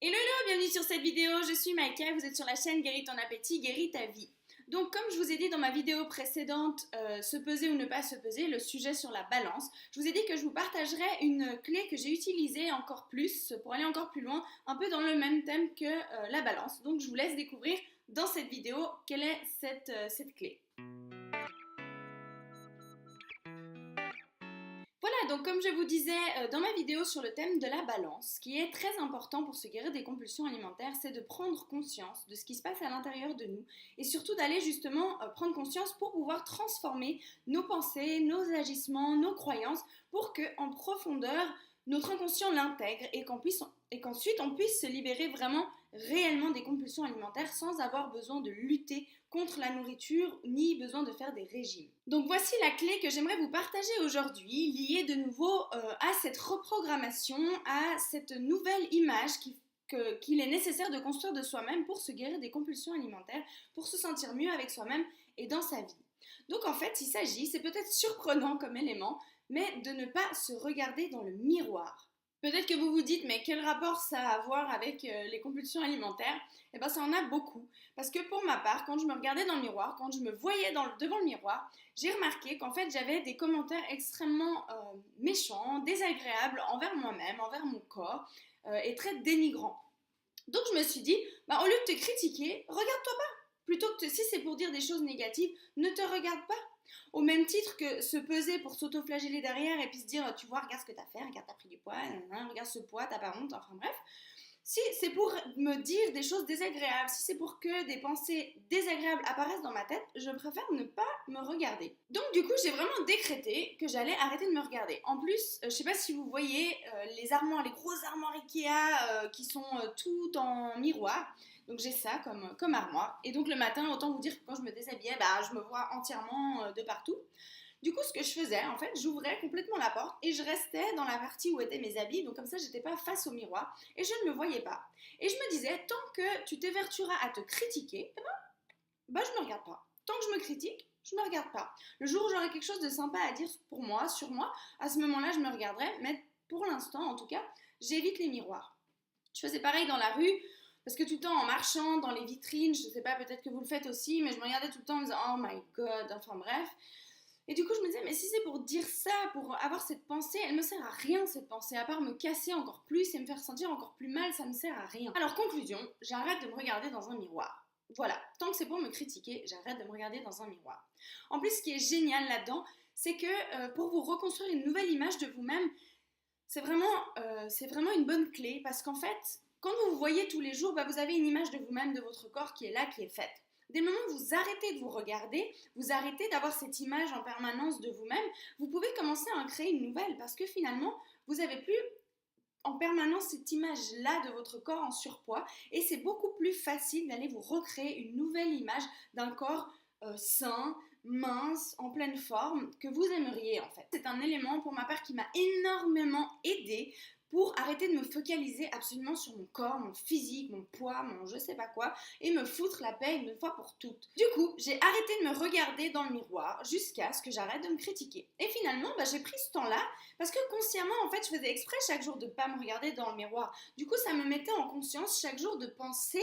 Hello, bienvenue sur cette vidéo, je suis Maïka, vous êtes sur la chaîne Guéris ton appétit, guéris ta vie. Donc comme je vous ai dit dans ma vidéo précédente, se peser ou ne pas se peser, le sujet sur la balance, je vous ai dit que je vous partagerais une clé que j'ai utilisée encore plus, pour aller encore plus loin, un peu dans le même thème que la balance. Donc je vous laisse découvrir dans cette vidéo quelle est cette clé. Voilà, donc comme je vous disais dans ma vidéo sur le thème de la balance, ce qui est très important pour se guérir des compulsions alimentaires, c'est de prendre conscience de ce qui se passe à l'intérieur de nous et surtout d'aller justement prendre conscience pour pouvoir transformer nos pensées, nos agissements, nos croyances pour qu'en profondeur, notre inconscient l'intègre et qu'ensuite on puisse se libérer vraiment réellement des compulsions alimentaires sans avoir besoin de lutter contre la nourriture ni besoin de faire des régimes. Donc voici la clé que j'aimerais vous partager aujourd'hui, liée de nouveau à cette reprogrammation, à cette nouvelle image qu'il est nécessaire de construire de soi-même pour se guérir des compulsions alimentaires, pour se sentir mieux avec soi-même et dans sa vie. Donc en fait, il s'agit, c'est peut-être surprenant comme élément, mais de ne pas se regarder dans le miroir. Peut-être que vous vous dites, mais quel rapport ça a à voir avec les compulsions alimentaires? Eh bien, ça en a beaucoup. Parce que pour ma part, quand je me regardais dans le miroir, quand je me voyais devant le miroir, j'ai remarqué qu'en fait, j'avais des commentaires extrêmement méchants, désagréables envers moi-même, envers mon corps, et très dénigrants. Donc, je me suis dit, bah, au lieu de te critiquer, regarde-toi pas. Plutôt que si c'est pour dire des choses négatives, ne te regarde pas. Au même titre que se peser pour s'auto-flageller derrière et puis se dire, tu vois, regarde ce que t'as fait, regarde t'as pris du poids, regarde ce poids, t'as pas honte, enfin bref. Si c'est pour me dire des choses désagréables, si c'est pour que des pensées désagréables apparaissent dans ma tête, je préfère ne pas me regarder. Donc du coup, j'ai vraiment décrété que j'allais arrêter de me regarder. En plus, je sais pas si vous voyez les armoires, les grosses armoires Ikea qui sont toutes en miroir. Donc j'ai ça comme armoire. Et donc le matin, autant vous dire que quand je me déshabillais, je me vois entièrement de partout. Du coup, ce que je faisais, en fait, j'ouvrais complètement la porte et je restais dans la partie où étaient mes habits. Donc comme ça, j'étais pas face au miroir et je ne me voyais pas. Et je me disais, tant que tu t'évertueras à te critiquer, je me regarde pas. Tant que je me critique, je me regarde pas. Le jour où j'aurai quelque chose de sympa à dire pour moi, sur moi, à ce moment-là, je me regarderai. Mais pour l'instant, en tout cas, j'évite les miroirs. Je faisais pareil dans la rue. Parce que tout le temps, en marchant dans les vitrines, je sais pas, peut-être que vous le faites aussi, mais je me regardais tout le temps en me disant « Oh my God », enfin bref. Et du coup, je me disais, mais si c'est pour dire ça, pour avoir cette pensée, elle me sert à rien cette pensée, à part me casser encore plus et me faire sentir encore plus mal, ça me sert à rien. Alors, conclusion, j'arrête de me regarder dans un miroir. Voilà, tant que c'est pour me critiquer, j'arrête de me regarder dans un miroir. En plus, ce qui est génial là-dedans, c'est que pour vous reconstruire une nouvelle image de vous-même, c'est vraiment une bonne clé, parce qu'en fait, quand vous vous voyez tous les jours, vous avez une image de vous-même, de votre corps qui est là, qui est faite. Dès le moment où vous arrêtez de vous regarder, vous arrêtez d'avoir cette image en permanence de vous-même, vous pouvez commencer à en créer une nouvelle parce que finalement, vous n'avez plus en permanence cette image-là de votre corps en surpoids et c'est beaucoup plus facile d'aller vous recréer une nouvelle image d'un corps sain, mince, en pleine forme, que vous aimeriez en fait. C'est un élément pour ma part qui m'a énormément aidée pour arrêter de me focaliser absolument sur mon corps, mon physique, mon poids, mon je sais pas quoi, et me foutre la paix une fois pour toutes. Du coup, j'ai arrêté de me regarder dans le miroir jusqu'à ce que j'arrête de me critiquer. Et finalement, j'ai pris ce temps-là parce que consciemment, en fait, je faisais exprès chaque jour de pas me regarder dans le miroir. Du coup, ça me mettait en conscience chaque jour de penser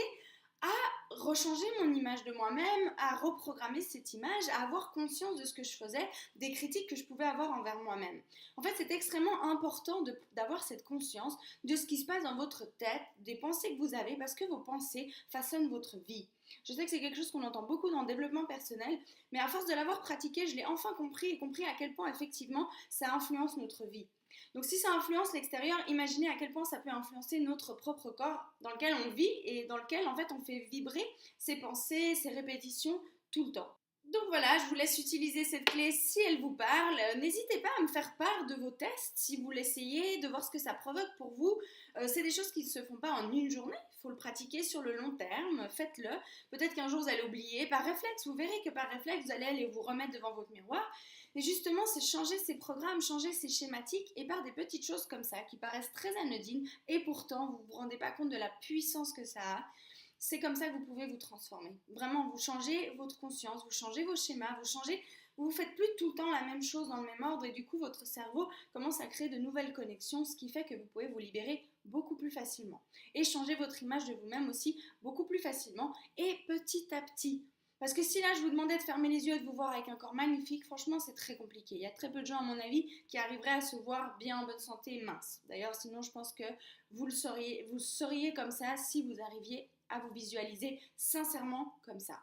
à rechanger mon image de moi-même, à reprogrammer cette image, à avoir conscience de ce que je faisais, des critiques que je pouvais avoir envers moi-même. En fait, c'est extrêmement important d'avoir cette conscience de ce qui se passe dans votre tête, des pensées que vous avez, parce que vos pensées façonnent votre vie. Je sais que c'est quelque chose qu'on entend beaucoup dans le développement personnel, mais à force de l'avoir pratiqué, je l'ai enfin compris et compris à quel point effectivement ça influence notre vie. Donc si ça influence l'extérieur, imaginez à quel point ça peut influencer notre propre corps dans lequel on vit et dans lequel en fait on fait vibrer ses pensées, ses répétitions tout le temps. Donc voilà, je vous laisse utiliser cette clé si elle vous parle. N'hésitez pas à me faire part de vos tests si vous l'essayez, de voir ce que ça provoque pour vous. C'est des choses qui ne se font pas en une journée, il faut le pratiquer sur le long terme, faites-le. Peut-être qu'un jour vous allez oublier par réflexe, vous verrez que par réflexe vous allez aller vous remettre devant votre miroir. Et justement, c'est changer ces programmes, changer ces schématiques et par des petites choses comme ça qui paraissent très anodines et pourtant vous ne vous rendez pas compte de la puissance que ça a. C'est comme ça que vous pouvez vous transformer. Vraiment, vous changez votre conscience, vous changez vos schémas, vous ne faites plus tout le temps la même chose dans le même ordre et du coup, votre cerveau commence à créer de nouvelles connexions, ce qui fait que vous pouvez vous libérer beaucoup plus facilement. Et changer votre image de vous-même aussi beaucoup plus facilement et petit à petit. Parce que si là je vous demandais de fermer les yeux et de vous voir avec un corps magnifique, franchement c'est très compliqué. Il y a très peu de gens à mon avis qui arriveraient à se voir bien en bonne santé et mince. D'ailleurs sinon je pense que vous seriez comme ça si vous arriviez à vous visualiser sincèrement comme ça.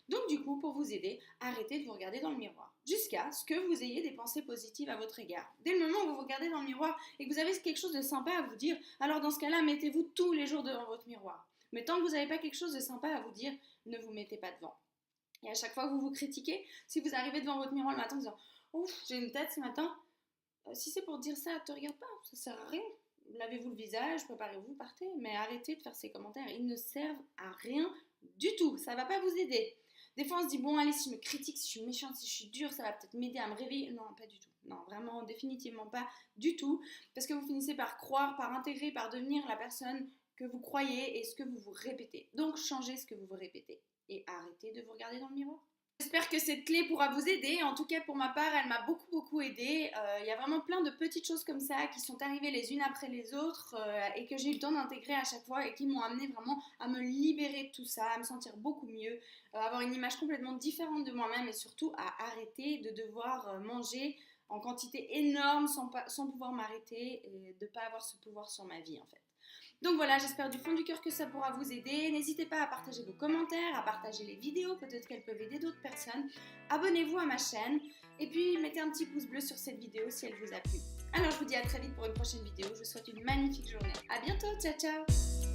Donc du coup, pour vous aider, arrêtez de vous regarder dans le miroir jusqu'à ce que vous ayez des pensées positives à votre égard. Dès le moment où vous vous regardez dans le miroir et que vous avez quelque chose de sympa à vous dire, alors dans ce cas-là, mettez-vous tous les jours devant votre miroir. Mais tant que vous n'avez pas quelque chose de sympa à vous dire, ne vous mettez pas devant. Et à chaque fois que vous vous critiquez, si vous arrivez devant votre miroir le matin en disant « Ouf, j'ai une tête ce matin », si c'est pour dire ça, te regarde pas, ça sert à rien. Lavez-vous le visage, préparez-vous, partez. Mais arrêtez de faire ces commentaires, ils ne servent à rien du tout, ça ne va pas vous aider. Des fois on se dit bon allez, si je me critique, si je suis méchante, si je suis dure, ça va peut-être m'aider à me réveiller. Non, pas du tout. Non, vraiment, définitivement pas du tout. Parce que vous finissez par croire, par intégrer, par devenir la personne que vous croyez et ce que vous vous répétez. Donc changez ce que vous vous répétez et arrêtez de vous regarder dans le miroir. J'espère que cette clé pourra vous aider. En tout cas, pour ma part, elle m'a beaucoup aidé. Il y a vraiment plein de petites choses comme ça qui sont arrivées les unes après les autres et que j'ai eu le temps d'intégrer à chaque fois et qui m'ont amené vraiment à me libérer de tout ça, à me sentir beaucoup mieux, avoir une image complètement différente de moi-même et surtout à arrêter de devoir manger en quantité énorme sans pouvoir m'arrêter et de ne pas avoir ce pouvoir sur ma vie en fait. Donc voilà, j'espère du fond du cœur que ça pourra vous aider. N'hésitez pas à partager vos commentaires, à partager les vidéos, peut-être qu'elles peuvent aider d'autres personnes. Abonnez-vous à ma chaîne et puis mettez un petit pouce bleu sur cette vidéo si elle vous a plu. Alors je vous dis à très vite pour une prochaine vidéo. Je vous souhaite une magnifique journée. À bientôt, ciao ciao.